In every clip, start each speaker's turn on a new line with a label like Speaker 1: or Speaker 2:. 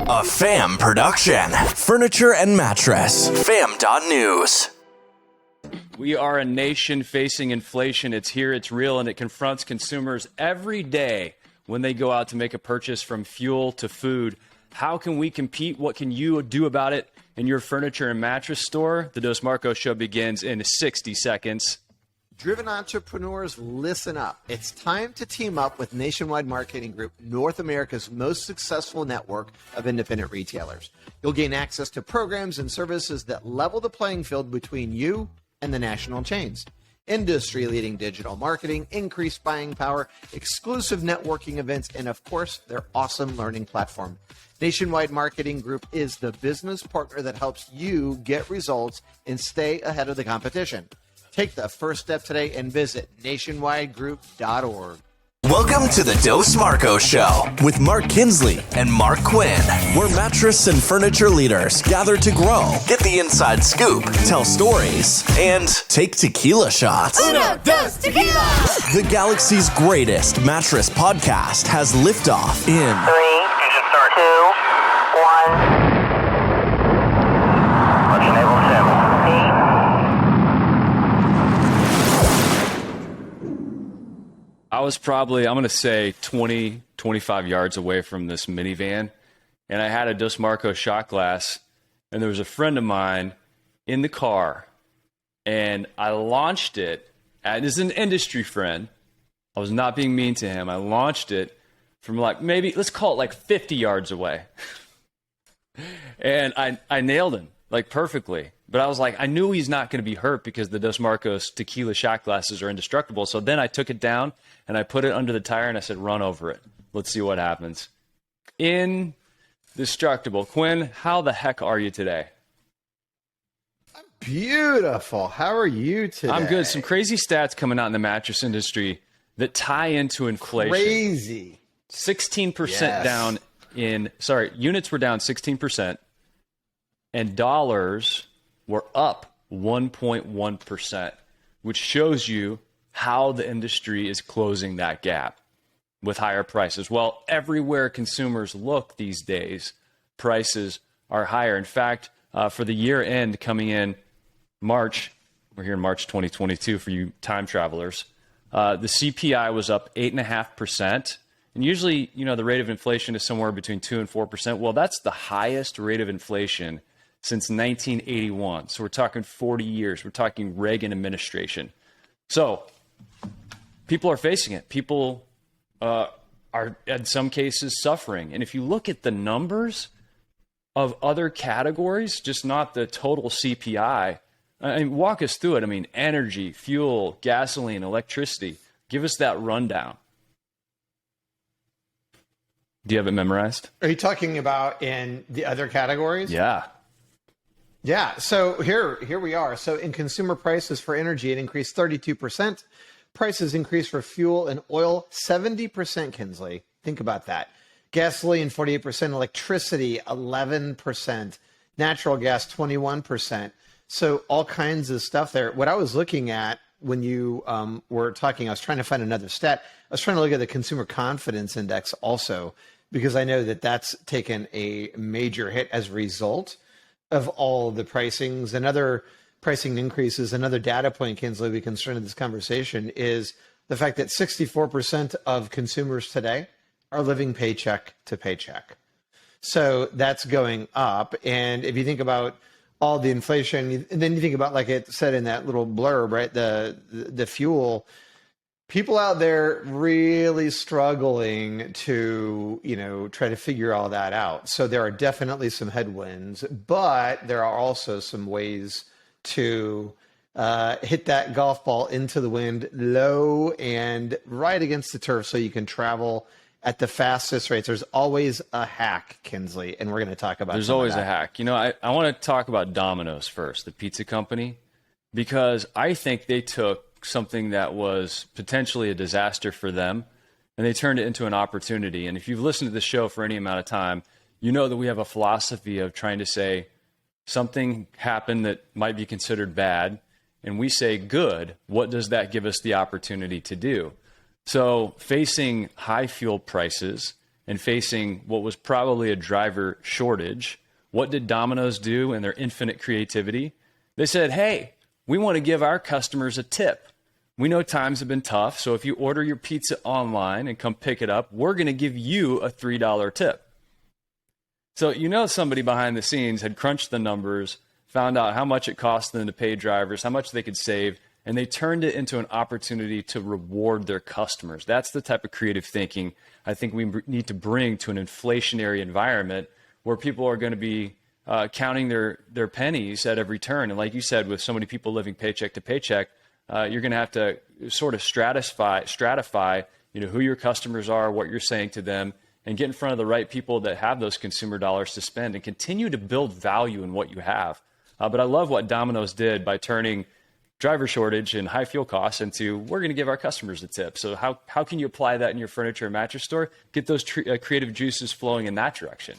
Speaker 1: A FAM production. Furniture and mattress. FAM.news.
Speaker 2: We are a nation facing inflation. It's here, it's real, and it confronts consumers every day when they go out to make a purchase, from fuel to food. How can we compete? What can you do about it in your furniture and mattress store? The Dos Marcos Show begins in 60 seconds.
Speaker 3: Driven entrepreneurs, listen up. It's time to team up with Nationwide Marketing Group, North America's most successful network of independent retailers. You'll gain access to programs and services that level the playing field between you and the national chains. Industry-leading digital marketing, increased buying power, exclusive networking events, and of course, their awesome learning platform. Nationwide Marketing Group is the business partner that helps you get results and stay ahead of the competition. Take the first step today and visit nationwidegroup.org.
Speaker 1: Welcome to the Dos Marcos Show with Mark Kinsley and Mark Quinn, where mattress and furniture leaders gather to grow, get the inside scoop, tell stories, and take tequila shots.
Speaker 4: Uno, dos, tequila!
Speaker 1: The galaxy's greatest mattress podcast has liftoff in
Speaker 5: 3, engine start, 2, 1. Let's enable 7.
Speaker 2: I was probably, I'm going to say 20, 25 yards away from this minivan, and I had a Dos Marcos shot glass, and there was a friend of mine in the car, and I launched it, and this is an industry friend. I was not being mean to him. I launched it from like maybe, let's call it like 50 yards away. And I nailed him like perfectly. But I was like, I knew he's not going to be hurt because the Dos Marcos tequila shot glasses are indestructible. So then I took it down and I put it under the tire and I said, run over it. Let's see what happens. Indestructible. Quinn, how the heck are you today?
Speaker 3: Beautiful. How are you today?
Speaker 2: I'm good. Some crazy stats coming out in the mattress industry that tie into inflation.
Speaker 3: Crazy.
Speaker 2: 16% down units were down 16%, and dollars were up 1.1%, which shows you how the industry is closing that gap with higher prices. Well, everywhere consumers look these days, prices are higher. In fact, for the year end coming in March, we're here in March 2022 for you time travelers, the CPI was up 8.5%. And usually, the rate of inflation is somewhere between 2 and 4%. Well, that's the highest rate of inflation since 1981. So we're talking 40 years. We're talking Reagan administration. So people are facing it. People are, in some cases, suffering. And if you look at the numbers of other categories, just not the total CPI, walk us through it. I mean, energy, fuel, gasoline, electricity. Give us that rundown. Do you have it memorized?
Speaker 3: Are you talking about in the other categories?
Speaker 2: Yeah.
Speaker 3: Yeah, so here we are. So in consumer prices for energy, it increased 32%. Prices increased for fuel and oil 70%, Kinsley. Think about that. Gasoline 48%, electricity 11%, natural gas 21%. So all kinds of stuff there. What I was looking at when you were talking, I was trying to find another stat. I was trying to look at the consumer confidence index also, because I know that that's taken a major hit as a result of all the pricings and other pricing increases. Another data point, Kinsley, we can start this conversation is the fact that 64% of consumers today are living paycheck to paycheck. So that's going up. And if you think about all the inflation, and then you think about, like it said in that little blurb, right, the fuel, people out there really struggling to, try to figure all that out. So there are definitely some headwinds, but there are also some ways to hit that golf ball into the wind low and right against the turf so you can travel at the fastest rates. There's always a hack, Kinsley, and we're going to talk about
Speaker 2: There's always a hack. I want to talk about Dominos first, the pizza company, because I think they took something that was potentially a disaster for them, and they turned it into an opportunity. And if you've listened to the show for any amount of time, you know that we have a philosophy of trying to say something happened that might be considered bad, and we say, good, what does that give us the opportunity to do? So facing high fuel prices and facing what was probably a driver shortage, what did Domino's do in their infinite creativity? They said, hey, we want to give our customers a tip. We know times have been tough, so if you order your pizza online and come pick it up, we're going to give you a $3 tip. So somebody behind the scenes had crunched the numbers, found out how much it cost them to pay drivers, how much they could save, and they turned it into an opportunity to reward their customers. That's the type of creative thinking I think we need to bring to an inflationary environment where people are going to be counting their pennies at every turn. And like you said, with so many people living paycheck to paycheck, you're going to have to sort of stratify, who your customers are, what you're saying to them, and get in front of the right people that have those consumer dollars to spend and continue to build value in what you have. But I love what Domino's did by turning driver shortage and high fuel costs into, we're going to give our customers a tip. So how can you apply that in your furniture and mattress store? Get those creative juices flowing in that direction.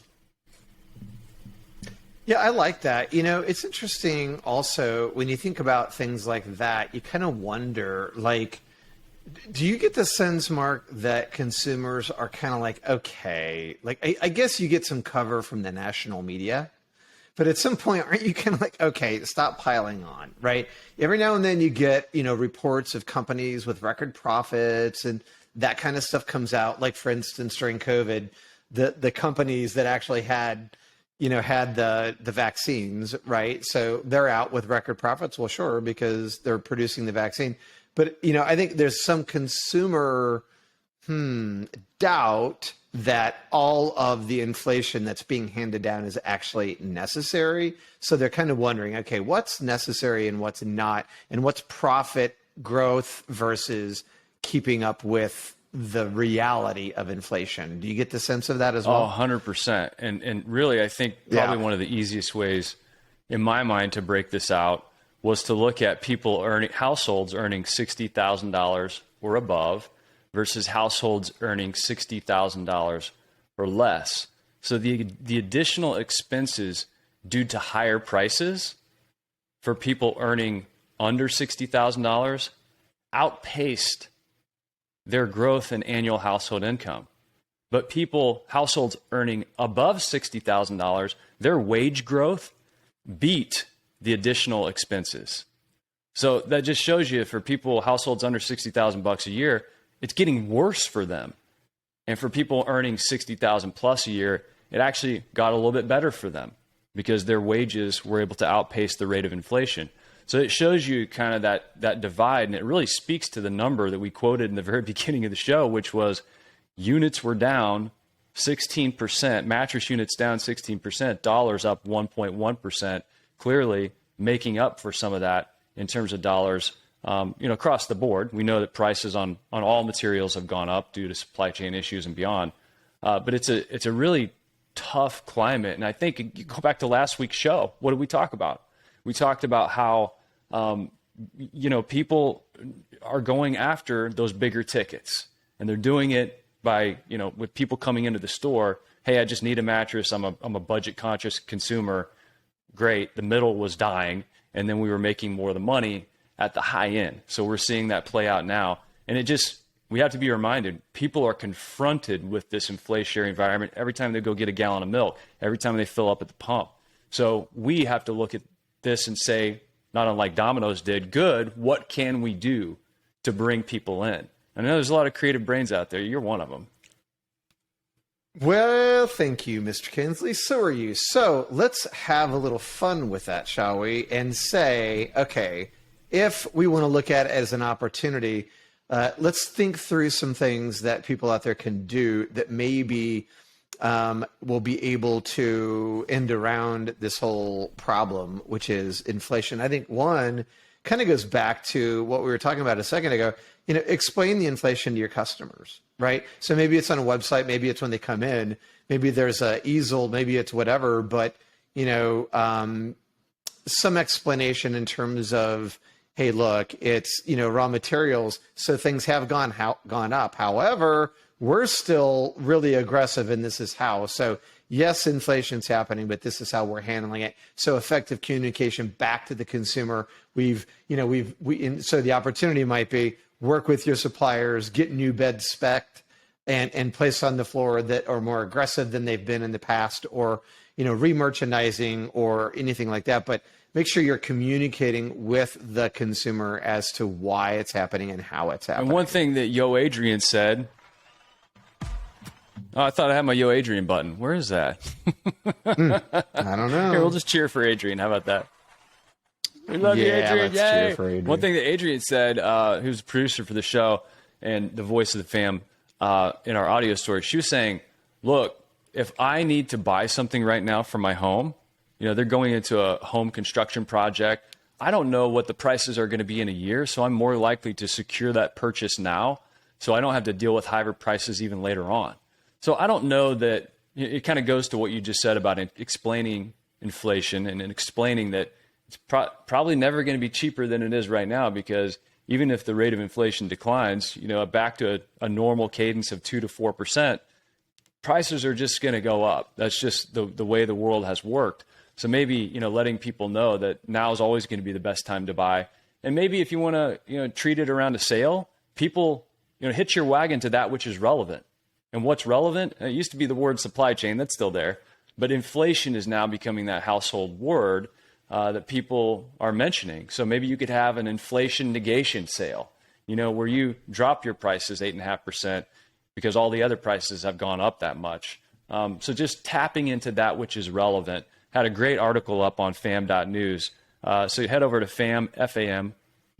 Speaker 3: Yeah, I like that. It's interesting also when you think about things like that, you kind of wonder, like, do you get the sense, Mark, that consumers are kind of like, okay, like, I guess you get some cover from the national media, but at some point, aren't you kind of like, okay, stop piling on, right? Every now and then you get, reports of companies with record profits and that kind of stuff comes out. Like, for instance, during COVID, the companies that actually had the vaccines, right? So they're out with record profits. Well, sure, because they're producing the vaccine. But, I think there's some consumer doubt that all of the inflation that's being handed down is actually necessary. So they're kind of wondering, okay, what's necessary and what's not, and what's profit growth versus keeping up with the reality of inflation. Do you get the sense of that as well?
Speaker 2: Oh, 100%. And really, I think probably one of the easiest ways in my mind to break this out was to look at households earning $60,000 or above versus households earning $60,000 or less. So the additional expenses due to higher prices for people earning under $60,000 outpaced their growth in annual household income. But households earning above $60,000, their wage growth beat the additional expenses. So that just shows you, for households under $60,000 a year, it's getting worse for them. And for people earning $60,000 plus a year, it actually got a little bit better for them because their wages were able to outpace the rate of inflation. So it shows you kind of that divide, and it really speaks to the number that we quoted in the very beginning of the show, which was units were down 16%, mattress units down 16%, dollars up 1.1%, clearly making up for some of that in terms of dollars. Across the board, we know that prices on all materials have gone up due to supply chain issues and beyond. But it's a really tough climate. And I think you go back to last week's show. What did we talk about? We talked about how, people are going after those bigger tickets, and they're doing it by, with people coming into the store. Hey, I just need a mattress. I'm a budget conscious consumer. Great. The middle was dying. And then we were making more of the money at the high end. So we're seeing that play out now. And we have to be reminded, people are confronted with this inflationary environment every time they go get a gallon of milk, every time they fill up at the pump. So we have to look at this and say, not unlike Domino's did, good, what can we do to bring people in? I know there's a lot of creative brains out there. You're one of them.
Speaker 3: Well, thank you, Mr. Kinsley. So are you. So let's have a little fun with that, shall we? And say, okay, if we want to look at it as an opportunity, let's think through some things that people out there can do that maybe will be able to end around this whole problem, which is inflation. I think one kind of goes back to what we were talking about a second ago. Explain the inflation to your customers, right? So maybe it's on a website, maybe it's when they come in, maybe there's a easel, maybe it's whatever, but some explanation in terms of, hey, look, it's raw materials, so things have gone up. However, we're still really aggressive, and this is how. So yes, inflation's happening, but this is how we're handling it. So effective communication back to the consumer. So the opportunity might be work with your suppliers, get new beds spec'd, and placed on the floor that are more aggressive than they've been in the past, or re-merchandising or anything like that. But make sure you're communicating with the consumer as to why it's happening and how it's happening.
Speaker 2: And one thing that Yo Adrian said, oh, I thought I had my Yo Adrian button. Where is that?
Speaker 3: I don't know.
Speaker 2: Here, we'll just cheer for Adrian. How about that? We love you, Adrian.
Speaker 3: Let's
Speaker 2: Yay.
Speaker 3: cheer for Adrian.
Speaker 2: One thing that Adrian said, who's a producer for the show and the voice of the fam in our audio story, she was saying, look, if I need to buy something right now for my home, they're going into a home construction project. I don't know what the prices are going to be in a year, so I'm more likely to secure that purchase now so I don't have to deal with higher prices even later on. So I don't know that it kind of goes to what you just said about explaining inflation and explaining that it's probably never going to be cheaper than it is right now, because even if the rate of inflation declines, back to a normal cadence of 2 to 4%, prices are just going to go up. That's just the way the world has worked. So maybe, letting people know that now is always going to be the best time to buy. And maybe if you want to, treat it around a sale, people, hitch your wagon to that which is relevant. And what's relevant? It used to be the word supply chain. That's still there. But inflation is now becoming that household word that people are mentioning. So maybe you could have an inflation negation sale, where you drop your prices 8.5% because all the other prices have gone up that much. So just tapping into that which is relevant. Had a great article up on fam.news. So you head over to fam.news,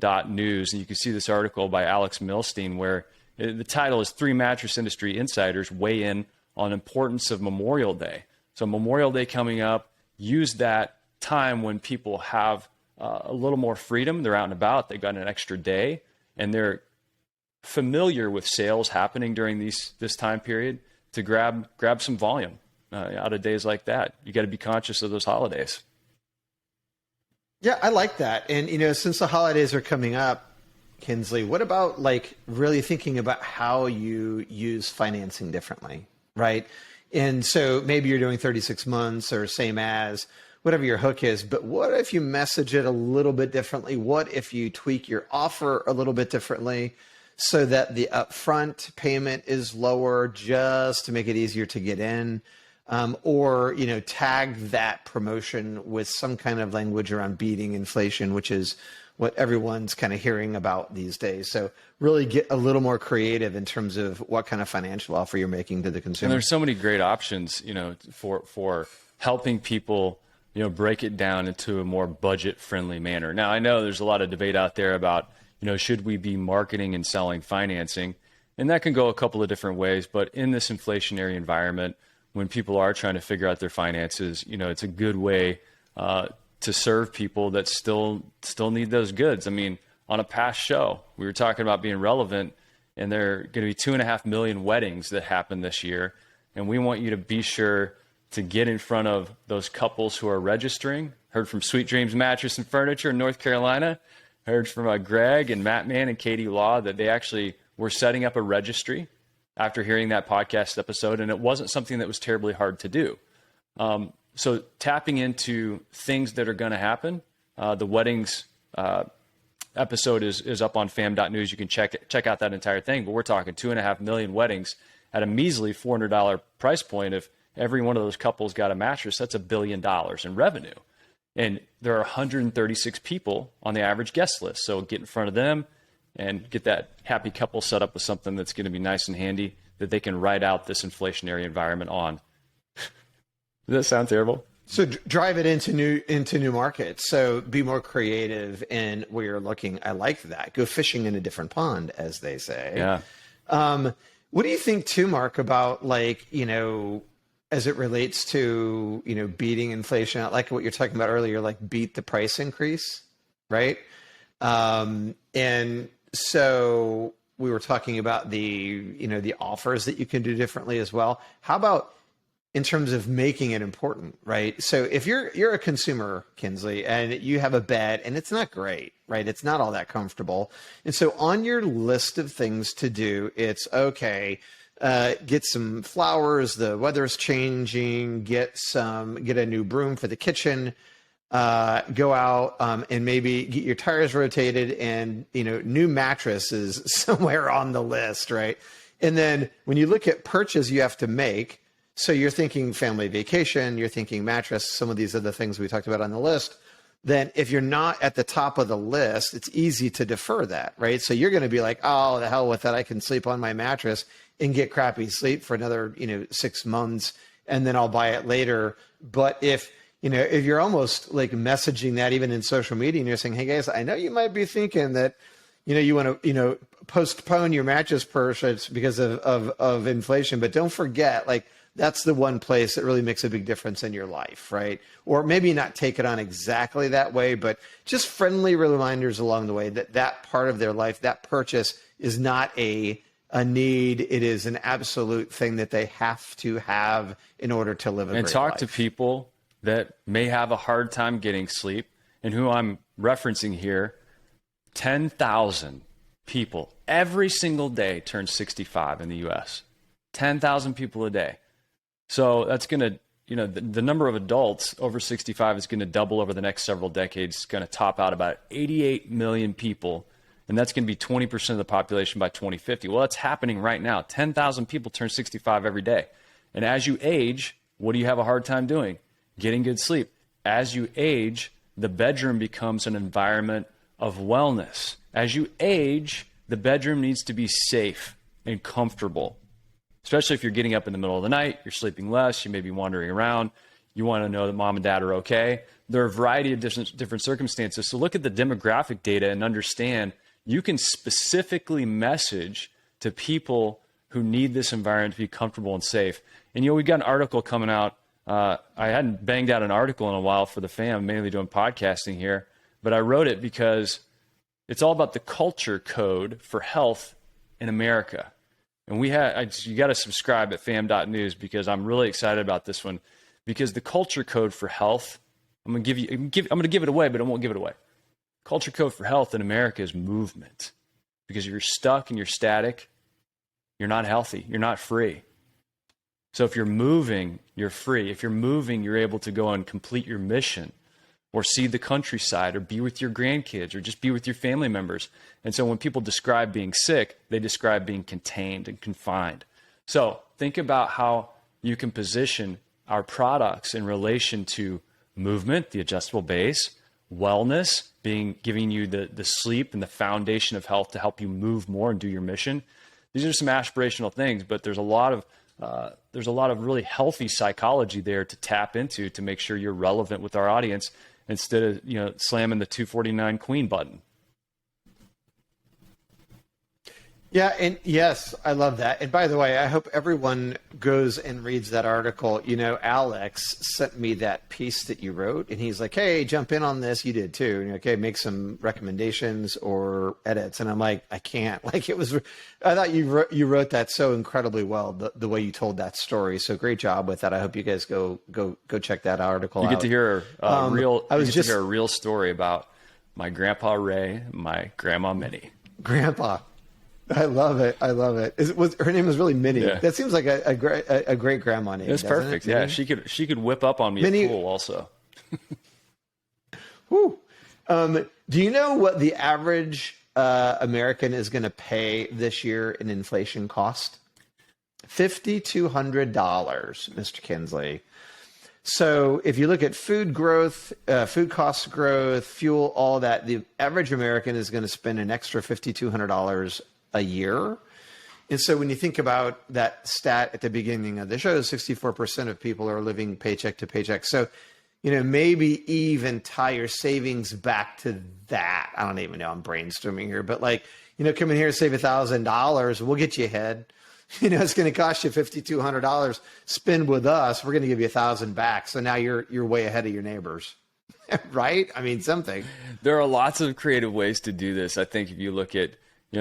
Speaker 2: and you can see this article by Alex Milstein, where the title is 3 Mattress Industry Insiders Weigh In on Importance of Memorial Day. So Memorial Day coming up, use that time when people have a little more freedom. They're out and about. They've got an extra day, and they're familiar with sales happening during this time period to grab some volume out of days like that. You got to be conscious of those holidays.
Speaker 3: Yeah, I like that. And, since the holidays are coming up, Kinsley, what about really thinking about how you use financing differently, right? And so maybe you're doing 36 months or same as, whatever your hook is, but what if you message it a little bit differently? What if you tweak your offer a little bit differently so that the upfront payment is lower just to make it easier to get in? Or tag that promotion with some kind of language around beating inflation, which is what everyone's kind of hearing about these days. So really get a little more creative in terms of what kind of financial offer you're making to the consumer.
Speaker 2: And there's so many great options, for helping people, break it down into a more budget-friendly manner. Now, I know there's a lot of debate out there about, should we be marketing and selling financing? And that can go a couple of different ways. But in this inflationary environment, when people are trying to figure out their finances, it's a good way to serve people that still need those goods. I mean, on a past show, we were talking about being relevant, and there are going to be 2.5 million weddings that happen this year. And we want you to be sure to get in front of those couples who are registering. Heard from Sweet Dreams Mattress and Furniture in North Carolina. Heard from Greg and Matt Mann and Katie Law that they actually were setting up a registry after hearing that podcast episode, and it wasn't something that was terribly hard to do. So tapping into things that are going to happen. The weddings episode is up on fam.news. You can check out that entire thing. But we're talking 2.5 million weddings at a measly $400 price point. If every one of those couples got a mattress, that's $1 billion in revenue. And there are 136 people on the average guest list. So get in front of them and get that happy couple set up with something that's going to be nice and handy that they can ride out this inflationary environment on. Does that sound terrible?
Speaker 3: So drive it into new markets. So be more creative in where you're looking. I like that. Go fishing in a different pond, as they say.
Speaker 2: Yeah.
Speaker 3: What do you think too, Mark, about as it relates to, beating inflation? I like what you're talking about earlier, beat the price increase, right? And so we were talking about the offers that you can do differently as well. How about in terms of making it important, right? So if you're a consumer, Kinsley, and you have a bed and it's not great, right? It's not all that comfortable. And so on your list of things to do, it's okay, get some flowers, the weather's changing, get a new broom for the kitchen, go out and maybe get your tires rotated, and new mattress is somewhere on the list, right? And then when you look at purchases you have to make, so you're thinking family vacation, you're thinking mattress, some of these other things we talked about on the list, then if you're not at the top of the list, it's easy to defer that, right? So you're going to be like, oh, the hell with that. I can sleep on my mattress and get crappy sleep for another, 6 months, and then I'll buy it later. But if you're almost like messaging that even in social media and you're saying, hey guys, I know you might be thinking that, you want to, postpone your mattress purchase because of inflation, but don't forget, like, that's the one place that really makes a big difference in your life, right? Or maybe not take it on exactly that way, but just friendly reminders along the way that part of their life, that purchase is not a need. It is an absolute thing that they have to have in order to live a great life.
Speaker 2: And talk to people that may have a hard time getting sleep, and who I'm referencing here, 10,000 people every single day turn 65 in the U.S. 10,000 people a day. So that's going to, the number of adults over 65 is going to double over the next several decades. It's going to top out about 88 million people, and that's going to be 20% of the population by 2050. Well, that's happening right now. 10,000 people turn 65 every day. And as you age, what do you have a hard time doing? Getting good sleep. As you age, the bedroom becomes an environment of wellness. As you age, the bedroom needs to be safe and comfortable. Especially if you're getting up in the middle of the night, you're sleeping less, you may be wandering around, you want to know that mom and dad are okay. There are a variety of different circumstances. So look at the demographic data and understand you can specifically message to people who need this environment to be comfortable and safe. And we've got an article coming out. I hadn't banged out an article in a while for the fam, mainly doing podcasting here, but I wrote it because it's all about the culture code for health in America. And you got to subscribe at fam.news because I'm really excited about this one, because the culture code for health, I'm going to give it away, but I won't give it away. Culture code for health in America is movement, because if you're stuck and you're static, you're not healthy. You're not free. So if you're moving, you're free. If you're moving, you're able to go and complete your mission, or see the countryside, or be with your grandkids, or just be with your family members. And so when people describe being sick, they describe being contained and confined. So think about how you can position our products in relation to movement, the adjustable base, wellness, giving you the sleep and the foundation of health to help you move more and do your mission. These are some aspirational things, but there's a lot of really healthy psychology there to tap into to make sure you're relevant with our audience, instead of slamming the 249 Queen button.
Speaker 3: Yeah, and yes, I love that. And by the way, I hope everyone goes and reads that article. Alex sent me that piece that you wrote, and he's like, hey, jump in on this. You did too. And okay, make some recommendations or edits. And I'm like, I can't. I thought you wrote that so incredibly well, the way you told that story. So great job with that. I hope you guys go check that article out.
Speaker 2: You get to hear a real story about my grandpa Ray, my grandma Minnie.
Speaker 3: Grandpa. I love it. Her name was really Minnie.
Speaker 2: Yeah.
Speaker 3: That seems like a great grandma name.
Speaker 2: It's perfect.
Speaker 3: It?
Speaker 2: Yeah, she could whip up on me
Speaker 3: Minnie,
Speaker 2: at pool also.
Speaker 3: Whew. Do you know what the average American is going to pay this year in inflation cost? $5,200, Mr. Kinsley. So if you look at food growth, food cost growth, fuel, all that, the average American is going to spend an extra $5,200 a year. And so when you think about that stat at the beginning of the show, 64% of people are living paycheck to paycheck. So, maybe even tie your savings back to that. I don't even know, I'm brainstorming here, but come in here and save $1,000. We'll get you ahead. It's going to cost you $5,200. Spend with us. We're going to give you $1,000 back. So now you're way ahead of your neighbors, right? I mean, something.
Speaker 2: There are lots of creative ways to do this. I think if you look at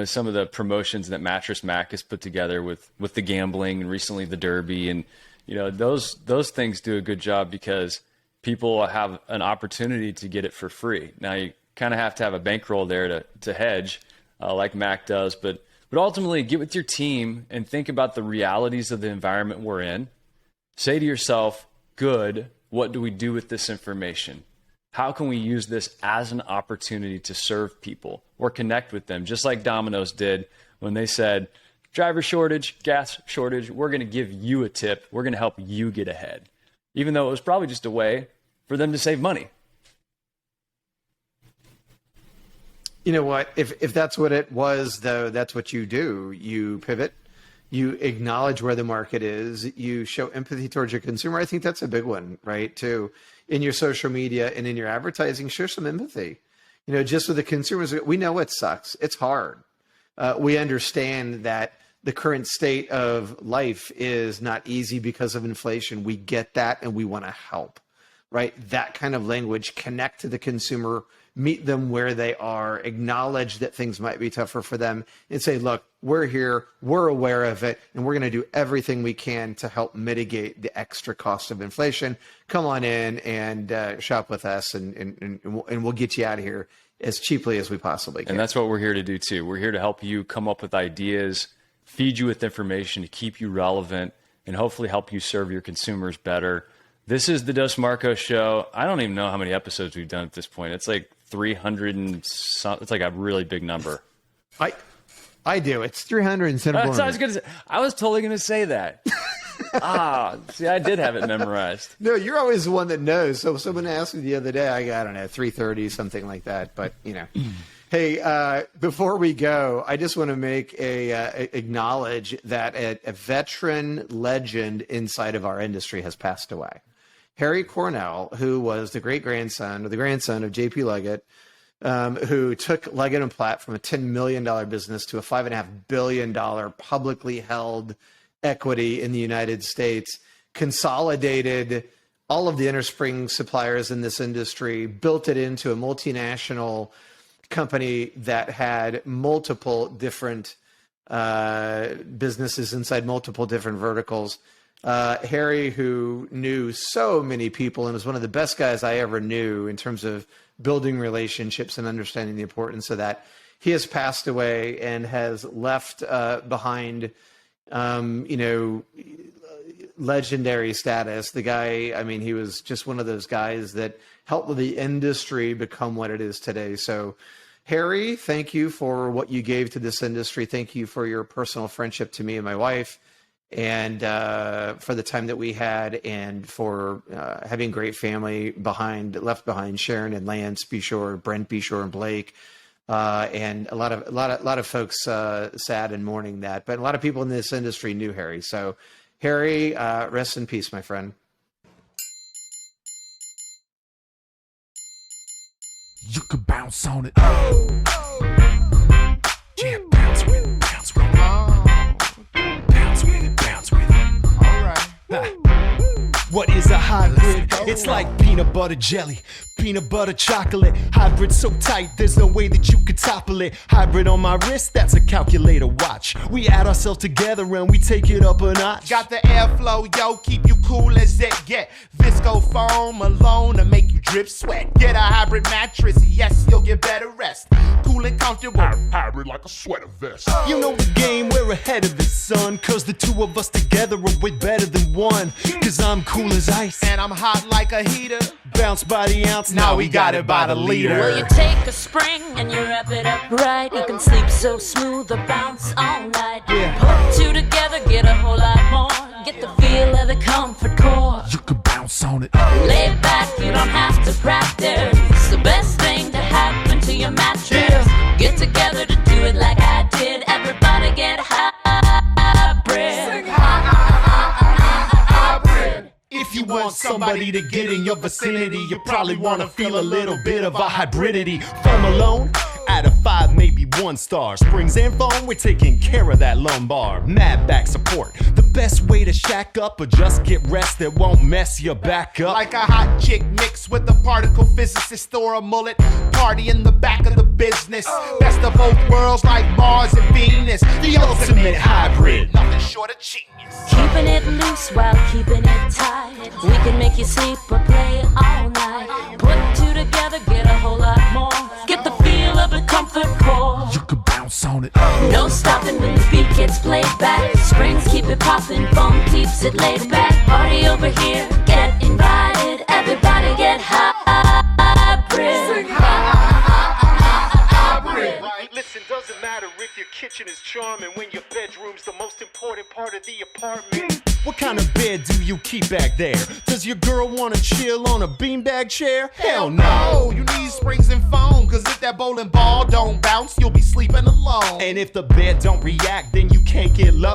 Speaker 2: some of the promotions that Mattress Mac has put together with the gambling and recently the Derby, and those things do a good job because people have an opportunity to get it for free. Now you kind of have to have a bankroll there to hedge, like Mac does, but ultimately get with your team and think about the realities of the environment we're in. Say to yourself, good, what do we do with this information? How can we use this as an opportunity to serve people or connect with them? Just like Dominos did when they said, driver shortage, gas shortage, we're going to give you a tip. We're going to help you get ahead, even though it was probably just a way for them to save money.
Speaker 3: You know what? If that's what it was, though, that's what you do. You pivot. You acknowledge where the market is. You show empathy towards your consumer. I think that's a big one, right? Too, in your social media and in your advertising, show some empathy. You know, just with the consumers, we know it sucks. It's hard. We understand that the current state of life is not easy because of inflation. We get that, and we want to help, right? That kind of language, connect to the consumer, meet them where they are, acknowledge that things might be tougher for them, and say, look, we're here, we're aware of it, and we're going to do everything we can to help mitigate the extra cost of inflation. Come on in and shop with us, and we'll get you out of here as cheaply as we possibly can.
Speaker 2: And that's what we're here to do too. We're here to help you come up with ideas, feed you with information to keep you relevant, and hopefully help you serve your consumers better. This is the Dos Marcos Show. I don't even know how many episodes we've done at this point. It's like 300 and some, it's like a really big number.
Speaker 3: I do. It's 300 and something.
Speaker 2: I was totally going to say that. See, I did have it memorized.
Speaker 3: No, you're always the one that knows. So someone asked me the other day, I don't know, 330, something like that. But, you know. Hey, before we go, I just want to acknowledge that a veteran legend inside of our industry has passed away. Harry Cornell, who was the grandson of J.P. Leggett, who took Leggett & Platt from a $10 million business to a $5.5 billion publicly held equity in the United States, consolidated all of the innerspring suppliers in this industry, built it into a multinational company that had multiple different businesses inside multiple different verticals. Harry, who knew so many people and was one of the best guys I ever knew in terms of building relationships and understanding the importance of that. He has passed away and has left behind, legendary status. The guy, I mean, he was just one of those guys that helped the industry become what it is today. So, Harry, thank you for what you gave to this industry. Thank you for your personal friendship to me and my wife, and for the time that we had, and for having great family left behind, Sharon and Lance Beshore, Brent Beshore, and Blake, and a lot of folks sad and mourning that. But a lot of people in this industry knew Harry. So, Harry, rest in peace, my friend.
Speaker 4: You could bounce on it. Yeah, bounce with it, bounce with it. Bounce with it, bounce with it. All right. What is a hybrid? It's like peanut butter jelly, peanut butter chocolate. Hybrid so tight, there's no way that you could topple it. Hybrid on my wrist, that's a calculator watch. We add ourselves together and we take it up a notch.
Speaker 6: Got the airflow, yo, keep you cool as it get. Visco foam alone to make you drip sweat. Get a hybrid mattress, yes, you'll get better rest. Cool and comfortable,
Speaker 4: Hybrid like a sweater vest.
Speaker 6: you know the game, we're ahead of the sun. Cause the two of us together are way better than one. Cause I'm cool as ice, and I'm hot like a heater. Bounce by the ounce, now we got it by the liter.
Speaker 7: Well, you take a spring and you wrap it up right. You can sleep so smooth or bounce all night. Put two together, get a whole lot more. Get the feel of the comfort core.
Speaker 4: You could bounce on it.
Speaker 7: Lay back, you don't have to practice. The best thing to happen to your mattress. Get together to do it like I did. Everybody get hybrid.
Speaker 6: If you want somebody to get in your vicinity, you probably want to feel a little bit of a hybridity. Foam alone, out of 5, maybe 1 star. Springs and foam, we're taking care of that lumbar. Mad back support, the best way to shack up or just get rest that won't mess your back up. Like a hot chick mixed with a particle physicist or a mullet. Party in the back of the business. Best of both worlds like Mars and Venus. The ultimate hybrid, nothing short of genius.
Speaker 7: Keeping it loose while keeping it tight. We can make you sleep or play all night. Put two together, get a whole lot more. Get the feel of a comfort core.
Speaker 4: You could bounce on it.
Speaker 7: No stopping when the beat gets played back. Springs keep it popping, foam keeps it laid back. Party over here, get invited. Everybody get hybrid.
Speaker 6: Listen, doesn't matter if your kitchen is charming when your bedroom's seat back there. Does your girl wanna chill on a beanbag chair? Hell no.
Speaker 4: Oh, you need springs and foam, cause if that bowling ball don't bounce, you'll be sleeping alone.
Speaker 6: And if the bed don't react, then you can't get low.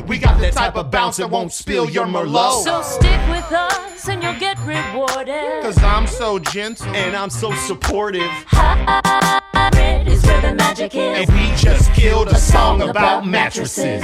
Speaker 6: We got that type of bounce that won't spill your Merlot.
Speaker 7: So stick with us and you'll get rewarded.
Speaker 4: Cause I'm so gentle
Speaker 6: And I'm so supportive.
Speaker 7: Hybrid is where the magic is.
Speaker 4: and we just killed a song about mattresses.